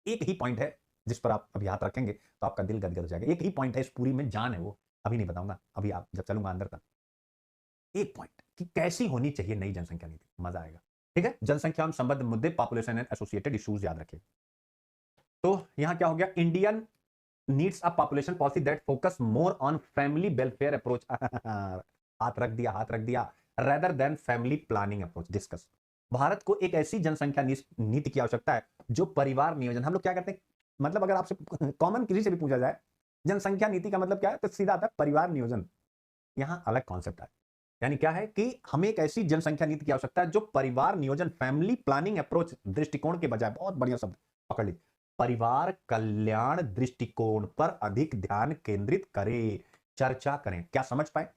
एक ही पॉइंट है जिस पर आप अभी हाथ रखेंगे तो आपका दिल गदगद हो जाएगा। एक ही पॉइंट है इस पूरी में, जान है वो, अभी नहीं बताऊंगा, अभी आप जब चलूंगा अंदर तक। एक पॉइंट कि कैसी होनी चाहिए नई जनसंख्या नीति, मजा आएगा। ठीक है, जनसंख्या एवं संबद्ध मुद्दे, पॉपुलेशन एंड एसोसिएटेड इश्यूज याद रखिए। तो यहां क्या हो गया, Indian needs a population policy that focus more on family welfare approach हाथ रख दिया, हाथ रख दिया, rather than family planning approach discuss. Bharat को एक ऐसी जनसंख्या नीति की आवश्यकता है जो परिवार नियोजन, हम लोग क्या करते हैं, मतलब अगर आपसे कॉमन किसी से भी पूछा जाए जनसंख्या नीति का मतलब क्या है, तो सीधा आता है परिवार नियोजन। यहां अलग कॉन्सेप्ट है, यानी क्या है कि हमें एक ऐसी जनसंख्या नीति की आवश्यकता है जो परिवार नियोजन, फैमिली प्लानिंग अप्रोच दृष्टिकोण के बजाय, बहुत बढ़िया शब्द पकड़ लीजिए, परिवार कल्याण दृष्टिकोण पर अधिक ध्यान केंद्रित करे, चर्चा करें। क्या समझ पाए,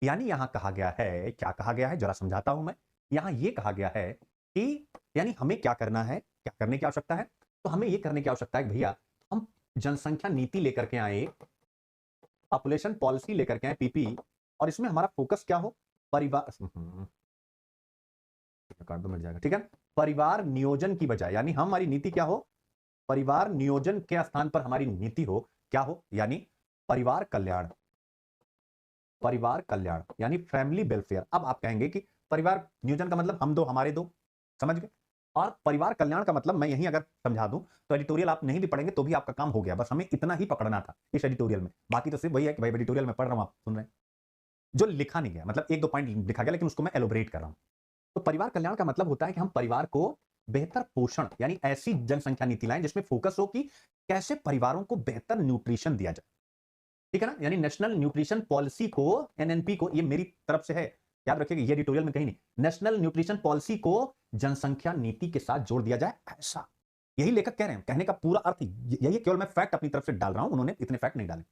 यानी यहां कहा गया है, क्या कहा गया है जरा समझाता हूं मैं। यहां यह कहा गया है कि यानी हमें क्या करना है, क्या करने की आवश्यकता है, तो हमें यह करने की आवश्यकता है कि भैया हम जनसंख्या नीति लेकर के आए, पॉपुलेशन पॉलिसी लेकर के आए, पीपी, और इसमें हमारा फोकस क्या हो, परिवार कार्ड तो मिल जाएगा, ठीक है, परिवार नियोजन की बजाय, यानी हमारी नीति क्या हो, परिवार नियोजन के स्थान पर हमारी नीति हो, क्या हो, यानी परिवार कल्याण, परिवार कल्याण यानी फैमिली वेलफेयर। अब आप कहेंगे कि परिवार नियोजन का मतलब हम दो हमारे दो, समझ गए, और परिवार कल्याण का मतलब मैं यहीं अगर समझा दूं तो एडिटोरियल आप नहीं भी पढ़ेंगे तो भी आपका काम हो गया, बस हमें इतना ही पकड़ना था इस एडिटोरियल में, बाकी तो सिर्फ वही है कि भाई एडिटोरियल में पढ़ रहा हूं, आप सुन रहे हैं, जो लिखा नहीं गया, मतलब एक दो पॉइंट लिखा गया लेकिन उसको मैं एलोबरेट कर रहा हूं। तो परिवार कल्याण का मतलब होता है कि हम परिवार को बेहतर पोषण, यानी ऐसी जनसंख्या नीति लाएं जिसमें फोकस हो कि कैसे परिवारों को बेहतर न्यूट्रिशन दिया जाए, ठीक है ना, यानी नेशनल न्यूट्रिशन पॉलिसी को, एनएनपी को, ये मेरी तरफ से है, याद रखिएगा, ये एडिटोरियल में कहीं नहीं, नेशनल न्यूट्रिशन पॉलिसी को जनसंख्या नीति के साथ जोड़ दिया जाए, ऐसा यही लेखक कह रहे हैं, कहने का पूरा अर्थ यही है, केवल मैं फैक्ट अपनी तरफ से डाल रहा हूं, उन्होंने इतने फैक्ट नहीं डाले।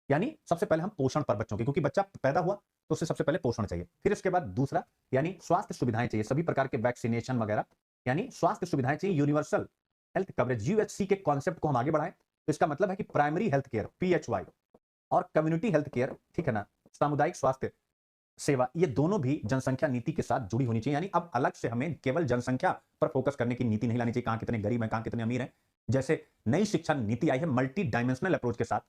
यानी सबसे पहले हम पोषण पर बच्चों के, क्योंकि बच्चा पैदा हुआ तो उससे सबसे पहले पोषण चाहिए, फिर इसके बाद दूसरा यानी स्वास्थ्य सुविधाएं चाहिए, सभी प्रकार के वैक्सीनेशन वगैरह, यानी स्वास्थ्य सुविधाएं चाहिए, यूनिवर्सल हेल्थ कवरेज, यूएचसी के कॉन्सेप्ट को हम आगे बढ़ाएं, तो इसका मतलब है कि प्राइमरी हेल्थ केयर पीएचवाई और कम्युनिटी हेल्थ केयर, ठीक है ना, सामुदायिक स्वास्थ्य सेवा, ये दोनों भी जनसंख्या नीति के साथ जुड़ी होनी चाहिए। यानी अब अलग से हमें केवल जनसंख्या पर फोकस करने की नीति नहीं लानी चाहिए, कहां कितने गरीब हैं, कहां कितने अमीर हैं। जैसे नई शिक्षा नीति आई है मल्टी डायमेंशनल अप्रोच के साथ,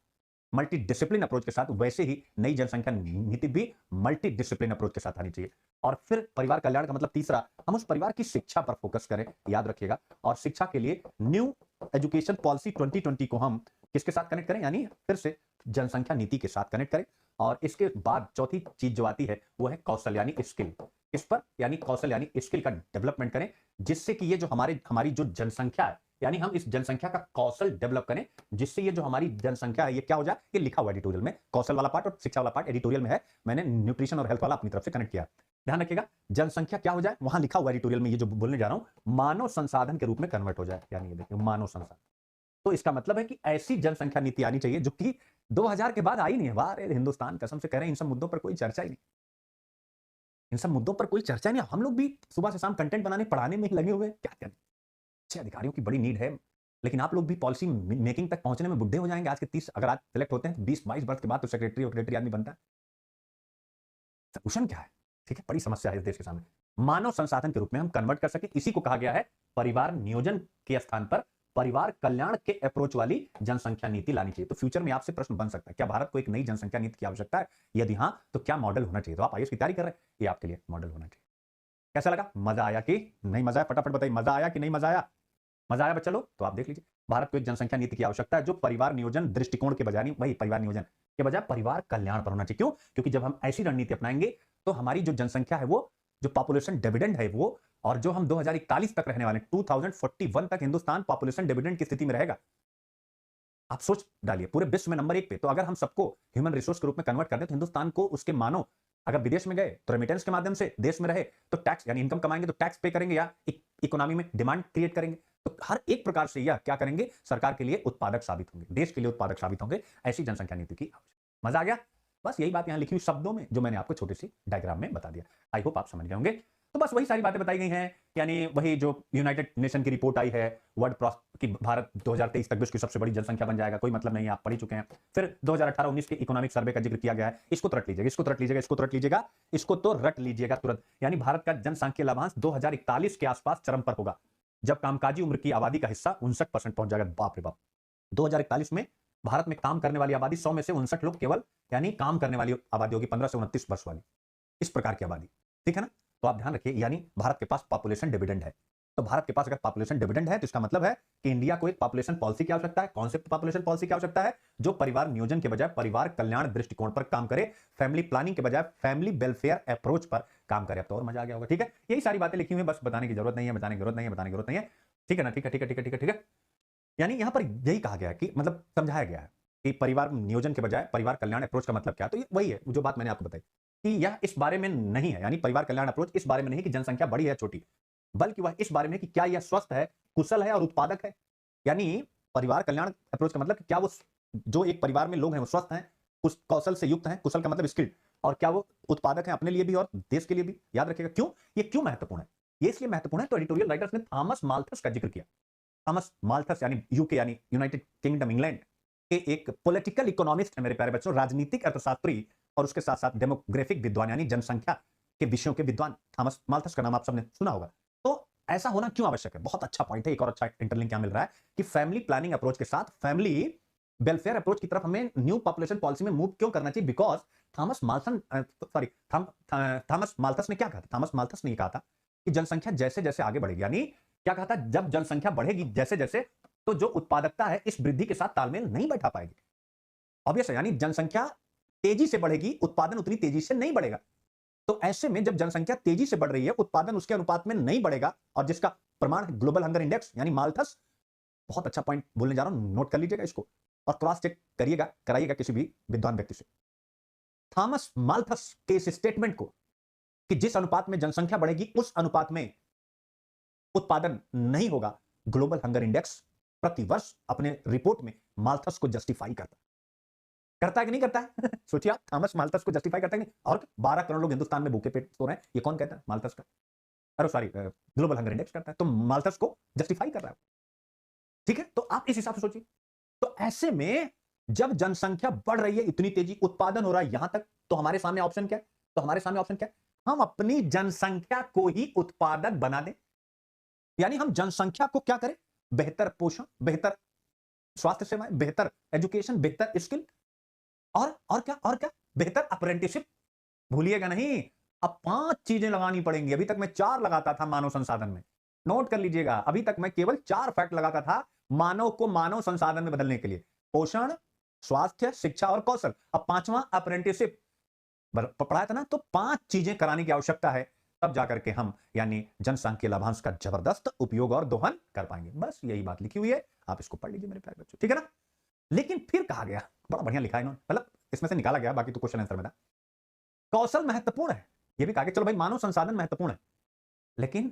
मल्टी डिसिप्लिन अप्रोच के साथ, वैसे ही नई जनसंख्या नीति भी मल्टी डिसिप्लिन अप्रोच के साथ आनी चाहिए। और फिर परिवार कल्याण का मतलब तीसरा, हम उस परिवार की शिक्षा पर फोकस करें, याद रखिएगा, और शिक्षा के लिए न्यू एजुकेशन पॉलिसी 2020 को हम किसके साथ कनेक्ट करें, यानी फिर से जनसंख्या नीति के साथ कनेक्ट करें। और इसके बाद चौथी चीज जो आती है वो है कौशल यानी स्किल, इस पर यानी कौशल यानी स्किल का डेवलपमेंट करें, जिससे कि ये जो हमारी जो जनसंख्या है, यानी हम इस जनसंख्या का कौशल डेवलप करें, जिससे ये जो हमारी जनसंख्या है ये क्या हो जाए, ये लिखा हुआ एडिटोरियल में, कौशल वाला पार्ट और शिक्षा वाला पार्ट एडिटोरियल में है, मैंने न्यूट्रिशन और हेल्थ वाला अपनी तरफ से कनेक्ट किया। ध्यान रखिएगा, जनसंख्या क्या हो जाए, वहां लिखा हुआ एडिटोरियल में, ये जो बोलने जा रहा हूं, मानव संसाधन के रूप में कन्वर्ट हो जाए, यानी ये देखिए मानव संसाधन। तो इसका मतलब है कि ऐसी जनसंख्या नीति आनी चाहिए जो कि 2000 के बाद आई नहीं है। वाह रे हिंदुस्तान, कसम से कह रहे हैं इन सब मुद्दों पर कोई चर्चा ही नहीं, इन सब मुद्दों पर कोई चर्चा नहीं। हम लोग भी सुबह से शाम कंटेंट बनाने पढ़ाने में ही लगे हुए हैं, क्या करें, अच्छे अधिकारियों की बड़ी नीड है, लेकिन आप लोग भी पॉलिसी मेकिंग तक पहुंचने में बुढ़े हो जाएंगे। आज के 30 अगर आज सिलेक्ट होते हैं 20-22 वर्ष के बाद तो सेक्रेटरी आदमी बनता है। सोल्यूशन क्या है, ठीक है, बड़ी समस्या है इस देश के सामने, मानव संसाधन के रूप में हम कन्वर्ट कर सके, इसी को कहा गया है परिवार नियोजन के स्थान पर परिवार कल्याण के अप्रोच वाली जनसंख्या नीति लानी चाहिए। तो फ्यूचर में आपसे प्रश्न बन सकता है, क्या भारत को एक नई जनसंख्या नीति की आवश्यकता है, यदि हां तो क्या मॉडल होना चाहिए। तो आप आईएएस की तैयारी कर रहे हैं, ये आपके लिए मॉडल होना चाहिए। कैसा लगा, मजा आया कि नहीं मजा आया, फटाफट बताइए, मजा आया कि नहीं मजा आया, मजा आया बच्चा लोग, तो आप देख लीजिए, भारत को एक जनसंख्या नीति की आवश्यकता है जो परिवार नियोजन दृष्टिकोण के बजाय, नहीं वही परिवार नियोजन के बजाय परिवार कल्याण पर होना चाहिए। क्यों, क्योंकि जब हम ऐसी रणनीति अपनाएंगे तो हमारी जो जनसंख्या है, वो जो पॉपुलेशन डिविडेंड है वो, और जो हम 2041 तक रहने वाले, 2041 तक हिंदुस्तान पॉपुलेशन डिविडेंड की स्थिति में रहेगा। आप सोच डालिए, पूरे विश्व में नंबर 1 पे, तो अगर हम सबको ह्यूमन रिसोर्स के रूप में कन्वर्ट कर दें तो हिंदुस्तान को उसके मानो, अगर विदेश में गए तो रेमिटेंस के माध्यम से, देश में रहे तो टैक्स यानी इनकम कमाएंगे तो टैक्स पे करेंगे, या इकोनॉमी में डिमांड क्रिएट करेंगे, तो हर एक प्रकार से यह क्या करेंगे, सरकार के लिए उत्पादक साबित होंगे, देश के लिए उत्पादक साबित होंगे। ऐसी जनसंख्या नीति की आवश्यकता। मजा आ गया, बस यही बात यहां लिखी हुई शब्दों में जो मैंने आपको छोटी सी डायग्राम में बता दिया, आई होप आप समझ गए होंगे। तो बस वही सारी बातें बताई गई हैं, यानी वही जो यूनाइटेड नेशन की रिपोर्ट आई है, वर्ल्ड की भारत 2023 तक विश्व की सबसे बड़ी जनसंख्या बन जाएगा, कोई मतलब नहीं है, आप पढ़ ही चुके हैं। फिर 2018-19 के इकोनॉमिक सर्वे का जिक्र किया गया है, इसको तो रट लीजिएगा, इसको तो रट लीजिएगा, इसको तो रट लीजिएगा, इसको तो रट लीजिएगा तुरंत, यानी भारत का जनसांख्यिकीय लाभांश 2041 के आसपास चरम पर होगा। जब कामकाजी उम्र की आबादी का हिस्सा 59% पहुंच जाएगा। बाप रे बाप, 2041 में भारत में काम करने वाली आबादी 100 में से 59 लोग केवल, यानी काम करने वाली आबादी होगी 15 से 29 वर्ष वाली, इस प्रकार की आबादी, ठीक है ना। तो आप ध्यान रखिए, यानी भारत के पास पॉपुलेशन डिविडेंड है। तो भारत के पास अगर पॉपुलेशन डिविडेंड है तो इसका मतलब है कि इंडिया को एक पॉपुलेशन पॉलिसी की आवश्यकता है। कौन से पॉपुलेशन पॉलिसी की आवश्यकता है? जो परिवार नियोजन के बजाय परिवार कल्याण दृष्टिकोण पर काम करे, फैमिली प्लानिंग के बजाय फैमिली वेलफेयर अप्रोच पर काम करे। अब तो और मजा आ गया होगा, ठीक है। यही सारी बातें लिखी हुई है, बस बताने की जरूरत नहीं है, बताने की जरूरत नहीं है, बताने की जरूरत नहीं है, ठीक है ना। ठीक है, ठीक है, ठीक है, ठीक है, ठीक है। यानी यहां पर यही कहा गया है कि मतलब समझाया गया है कि परिवार नियोजन के बजाय परिवार कल्याण अप्रोच का मतलब क्या है। तो ये वही है जो बात मैंने आपको बताई कि यह इस बारे में नहीं है, यानी परिवार कल्याण अप्रोच इस बारे में नहीं कि जनसंख्या बड़ी है या छोटी, बल्कि वह इस बारे में कि क्या यह स्वस्थ है, कुशल है और उत्पादक है। यानी परिवार कल्याण अप्रोच का मतलब कि क्या वो जो एक परिवार में लोग हैं वो स्वस्थ हैं, कुछ कौशल से युक्त हैं, कुशल का मतलब स्किल्ड, और क्या वो उत्पादक हैं अपने लिए भी और देश के लिए भी। याद रखिएगा क्यों ये क्यों महत्वपूर्ण है। ये इसलिए महत्वपूर्ण है तो एडिटोरियल राइटर्स ने थॉमस माल्थस का जिक्र किया। थॉमस माल्थस यानी यूके यानी यूनाइटेड किंगडम इंग्लैंड के एक पॉलिटिकल इकोनॉमिस्ट है मेरे प्यारे बच्चों, राजनीतिक अर्थशास्त्री और उसके साथ साथ डेमोग्राफिक विद्वान यानी जनसंख्या के विषयों के विद्वान। थॉमस माल्थस का नाम आप सबने सुना होगा। तो ऐसा होना क्यों आवश्यक है? बहुत अच्छा पॉइंट है। एक और अच्छा इंटरलिंक क्या मिल रहा है कि फैमिली प्लानिंग अप्रोच के साथ फैमिली वेलफेयर अप्रोच की तरफ हमें न्यू पॉपुलेशन पॉलिसी में मूव क्यों करना चाहिए? Because Thomas Malthus Thomas Malthus ने क्या कहा था? थॉमस माल्थस ने ये कहा था कि जनसंख्या जैसे जैसे आगे बढ़ेगी, यानी क्या कहा था, जब जनसंख्या बढ़ेगी जैसे जैसे, तो जो उत्पादकता है इस वृद्धि के साथ तालमेल नहीं बैठा पाएगी। ऑब्वियस है, यानी जनसंख्या तेजी से बढ़ेगी, उत्पादन उतनी तेजी से नहीं बढ़ेगा। तो ऐसे में जब जनसंख्या तेजी से बढ़ रही है, उत्पादन उसके अनुपात में नहीं बढ़ेगा, और जिसका प्रमाण है ग्लोबल हंगर इंडेक्स यानी माल्थस। बहुत अच्छा पॉइंट बोलने जा रहा हूं, नोट कर लीजिएगा इसको और क्रॉस चेक करिएगा, कराइएगा किसी भी विद्वान व्यक्ति से। थॉमस माल्थस के इस स्टेटमेंट को कि जिस अनुपात में जनसंख्या बढ़ेगी उस अनुपात में उत्पादन नहीं होगा, ग्लोबल हंगर इंडेक्स प्रतिवर्ष अपने रिपोर्ट में माल्थस को जस्टिफाई करता है कि नहीं करता है? सोचिए आप, थॉमस माल्थस को जस्टिफाई करता है कि नहीं? और 12 करोड़ लोग हिंदुस्तान में भूखे पेट सो रहे हैं, ये कौन कहता है? माल्थस का, अरे सॉरी, ग्लोबल हंगर इंडेक्स करता है, तो माल्थस को जस्टिफाई कर रहा है, ठीक है। तो आप इस हिसाब से सोचिए। तो ऐसे में जब जनसंख्या बढ़ रही है, इतनी तेजी उत्पादन हो रहा है यहां तक, तो हमारे सामने ऑप्शन क्या है? तो हमारे सामने ऑप्शन क्या है? हम अपनी जनसंख्या को ही उत्पादक बना दें, यानी हम जनसंख्या को क्या करें? बेहतर पोषण, बेहतर स्वास्थ्य सेवाएं, बेहतर एजुकेशन, बेहतर स्किल, और क्या बेहतर अप्रेंटिसशिप। भूलिएगा नहीं, अब 5 चीजें लगानी पड़ेंगी। अभी तक मैं 4 लगाता था मानव संसाधन में, नोट कर लीजिएगा, अभी तक मैं केवल 4 फैक्ट लगाता था मानव को मानव संसाधन में बदलने के लिए: पोषण, स्वास्थ्य, शिक्षा और कौशल। अब 5वां अप्रेंटिसशिप पढ़ाया था ना। तो 5 चीजें कराने की आवश्यकता है, तब जाकर के हम यानी जनसांख्यिकीय लाभांश का जबरदस्त उपयोग और दोहन कर पाएंगे। बस यही बात लिखी हुई है, आप इसको पढ़ लीजिए मेरे प्यारे बच्चों, ठीक है ना। लेकिन फिर कहा गया, बड़ा बढ़िया लिखा है इन्होंने, मतलब इसमें से निकाला गया, बाकी तो क्वेश्चन आंसर में था। कौशल महत्वपूर्ण है, ये भी कहा गया, चलो भाई मानव संसाधन महत्वपूर्ण है, लेकिन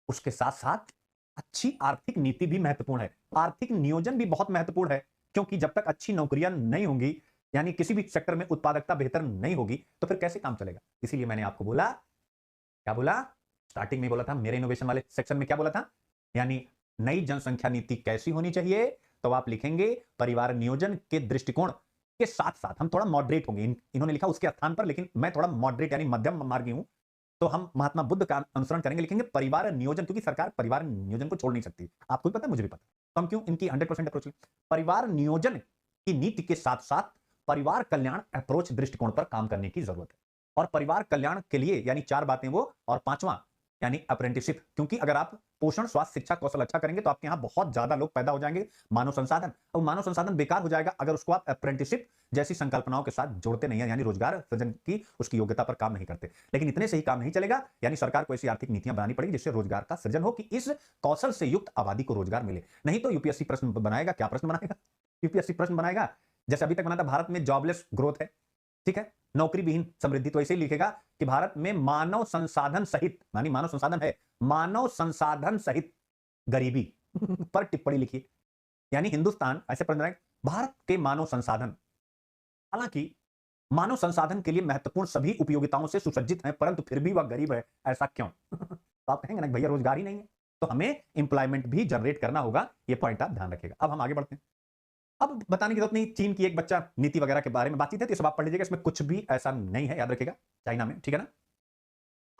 उसके साथ साथ अच्छी आर्थिक नीति भी महत्वपूर्ण है, आर्थिक नियोजन भी बहुत महत्वपूर्ण है। क्योंकि जब तक अच्छी नौकरियां नहीं होंगी, यानी किसी भी सेक्टर में उत्पादकता बेहतर नहीं होगी, तो फिर कैसे काम चलेगा? इसीलिए मैंने आपको बोला, क्या बोला? स्टार्टिंग में बोला था, मेरे इनोवेशन वाले सेक्शन में क्या बोला था, यानी नई जनसंख्या नीति कैसी होनी चाहिए? तो आप लिखेंगे परिवार नियोजन के दृष्टिकोण के साथ साथ हम थोड़ा मॉडरेट होंगे। इन्होंने लिखा उसके स्थान पर, लेकिन मैं थोड़ा मॉडरेट यानी मध्यम मार्गी हूं, तो हम महात्मा बुद्ध का अनुसरण करेंगे, लिखेंगे परिवार नियोजन, क्योंकि सरकार परिवार नियोजन को छोड़ नहीं सकती। आपको भी पता है, मुझे भी पता है, तो हम क्यों इनकी 100% अप्रोच लें? परिवार नियोजन की नीति के साथ साथ परिवार कल्याण अप्रोच दृष्टिकोण पर काम करने की जरूरत है। और परिवार कल्याण के लिए यानी 4 बातें वो, और 5वां यानी अप्रेंटिसशिप, क्योंकि अगर आप पोषण, स्वास्थ्य, शिक्षा, कौशल अच्छा करेंगे तो आपके यहां बहुत ज्यादा लोग पैदा हो जाएंगे, मानव संसाधन। और मानव संसाधन बेकार हो जाएगा अगर उसको आप अप्रेंटिसशिप जैसी संकल्पनाओं के साथ जोड़ते नहीं है, यानी रोजगार सृजन की उसकी योग्यता पर काम नहीं करते। लेकिन इतने से ही काम नहीं चलेगा, यानी सरकार को ऐसी आर्थिक नीतियां बनानी पड़ेगी जिससे रोजगार का सृजन हो, कि इस कौशल से युक्त आबादी को रोजगार मिले। नहीं तो यूपीएससी प्रश्न बनाएगा, क्या प्रश्न बनाएगा? यूपीएससी प्रश्न बनाएगा जैसे अभी तक बना था, भारत में जॉबलेस ग्रोथ है, ठीक है, नौकरी विहीन समृद्धि, तो ऐसे ही लिखेगा कि भारत में मानव संसाधन सहित, यानी मानव संसाधन है, मानव संसाधन सहित गरीबी पर टिप्पणी लिखिए। यानी हिंदुस्तान ऐसे प्रश्न है, भारत के मानव संसाधन, हालांकि मानव संसाधन के लिए महत्वपूर्ण सभी उपयोगिताओं से सुसज्जित है, परंतु फिर भी वह गरीब है, ऐसा क्यों? तो आप कहेंगे ना भैया रोजगार ही नहीं है, तो हमें इंप्लॉयमेंट भी जनरेट करना होगा। ये पॉइंट आप ध्यान रखिएगा। अब हम आगे बढ़ते हैं। अब बताने की जरूरत नहीं, चीन की एक बच्चा नीति वगैरह के बारे में बातचीत है, तो ये सब आप पढ़ लीजिएगा, इसमें कुछ भी ऐसा नहीं है, याद रखिएगा, चाइना में, ठीक है ना।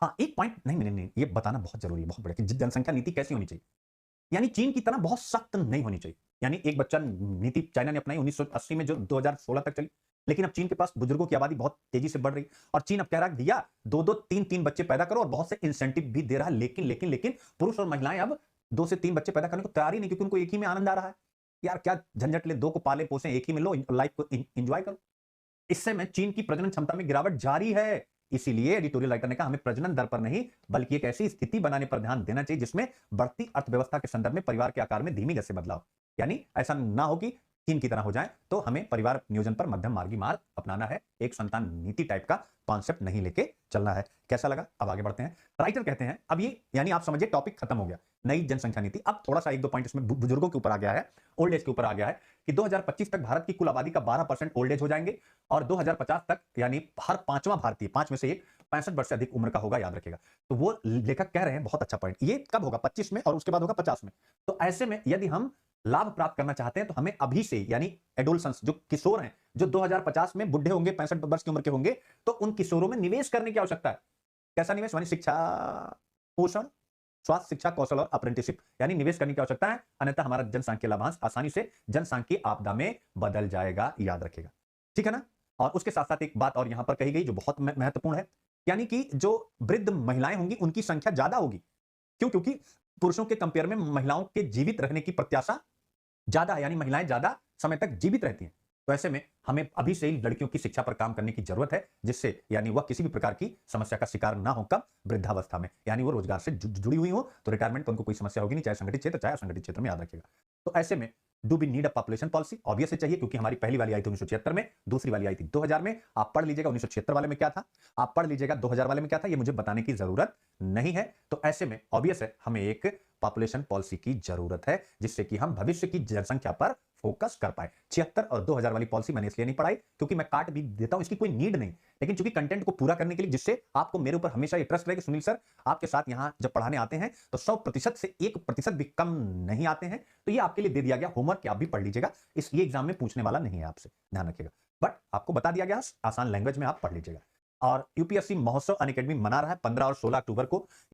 हाँ, एक पॉइंट नहीं, ये बताना बहुत जरूरी है, बहुत बड़ा, कि जनसंख्या नीति कैसी होनी चाहिए। यानी चीन की तरह बहुत सख्त नहीं होनी चाहिए। यानी एक बच्चा नीति चाइना ने अपनाई 1980 में जो 2016 तक चली, लेकिन अब चीन के पास बुजुर्गों की आबादी बहुत तेजी से बढ़ रही और चीन अब कह रहा है भैया 2-2 3-3 बच्चे पैदा करो और बहुत से इंसेंटिव भी दे रहा है। लेकिन पुरुष और महिलाएं अब 2 से 3 बच्चे पैदा करने को तैयार ही नहीं, क्योंकि उनको एक ही में आनंद आ रहा है। यार क्या झंझट ले, 2 को पाले पोसे, एक ही में लो, लाइफ को एंजॉय करो। इससे में चीन की प्रजनन क्षमता में गिरावट जारी है। इसीलिए एडिटोरियल राइटर ने कहा हमें प्रजनन दर पर नहीं बल्कि एक ऐसी स्थिति बनाने पर ध्यान देना चाहिए जिसमें बढ़ती अर्थव्यवस्था के संदर्भ में परिवार के आकार में धीमी गति से बदलाव, यानी ऐसा ना हो कि चीन की तरह हो जाए। तो हमें परिवार नियोजन पर मध्यम मार्गी मार्ग अपनाना है, एक संतान नीति टाइप का कॉन्सेप्ट नहीं लेके चलना है। कैसा लगा? अब आगे बढ़ते हैं। राइटर कहते हैं अब ये यानी आप समझिए टॉपिक खत्म हो गया, नई जनसंख्या नीति। अब थोड़ा सा 1-2 पॉइंट इसमें बुजुर्गों के ऊपर आ गया है, ओल्ड एज के ऊपर आ गया है कि 2025 तक भारत की कुल आबादी का 12% ओल्ड एज हो जाएंगे और 2050 तक यानी हर 5वां भारतीय 5 में से एक 65 वर्ष से अधिक उम्र का होगा, याद रखिएगा। तो वो लेखक कह रहे हैं बहुत अच्छा पॉइंट, ये कब होगा? 25 में और उसके बाद होगा 50 में। तो ऐसे में यदि हम लाभ प्राप्त करना चाहते हैं तो हमें अभी से यानी एडोलसेंस जो किशोर हैं जो 2050 में बुढ़े होंगे, 65 वर्ष की उम्र के होंगे, तो उन किशोरों में निवेश करने की आवश्यकता है। कैसा निवेश? यानी शिक्षा, पोषण, स्वास्थ्य, शिक्षा, कौशल और अप्रेंटिसशिप, यानी निवेश करने की आवश्यकता है, अन्यथा हमारा जनसांख्यिकीय लाभांश आसानी से जनसांख्यिकीय आपदा में बदल जाएगा, याद रखिएगा। ठीक है ना? और उसके साथ साथ एक बात और यहां पर कही गई जो बहुत महत्वपूर्ण है, यानी कि जो वृद्ध महिलाएं होंगी उनकी संख्या ज्यादा होगी। क्यों? क्योंकि पुरुषों के कंपेयर में महिलाओं के जीवित रहने की प्रत्याशा ज्यादा है, यानी महिलाएं ज्यादा समय तक जीवित रहती हैं। तो ऐसे में हमें अभी से ही लड़कियों की शिक्षा पर काम करने की जरूरत है, जिससे यानी वह किसी भी प्रकार की समस्या का शिकार ना हो। कब? वृद्धावस्था में, यानी वो रोजगार से जुड़ी हुई हो तो रिटायरमेंट पर उनको कोई समस्या होगी नहीं, चाहे संगठित क्षेत्र चाहे असंगठित क्षेत्र में, याद रखिएगा। तो ऐसे में do we need a population policy? Obviously चाहिए, क्योंकि हमारी पहली वाली आई थी 1976 में, दूसरी वाली आई थी 2000 में। आप पढ़ लीजिएगा 1976 वाले में क्या था, आप पढ़ लीजिएगा 2000 वाले में क्या था, ये मुझे बताने की जरूरत नहीं है। तो ऐसे में ऑब्वियस है हमें एक पॉपुलेशन पॉलिसी की जरूरत है, जिससे कि हम भविष्य की जनसंख्या पर फोकस कर पाए। 76 और 2000 वाली पॉलिसी मैंने इसलिए नहीं पढ़ाई क्योंकि मैं काट भी देता हूं, इसकी कोई नीड नहीं, लेकिन चूंकि कंटेंट को पूरा करने के लिए, जिससे आपको मेरे ऊपर हमेशा ये ट्रस्ट रहे कि सुनील सर आपके साथ यहां जब पढ़ाने आते हैं तो 100% से 1% भी कम नहीं आते हैं। तो ये आपके लिए दे दिया गया होमवर्क कि आप भी पढ़ लीजिएगा, ये एग्जाम में पूछने वाला नहीं है आपसे, ध्यान रखिएगा। बट आपको बता दिया गया आसान लैंग्वेज में आप पढ़ लीजिएगा। और यूपीएससी महोत्सव अनअकैडमी मना रहा है 15 और 16 अक्टूबर को।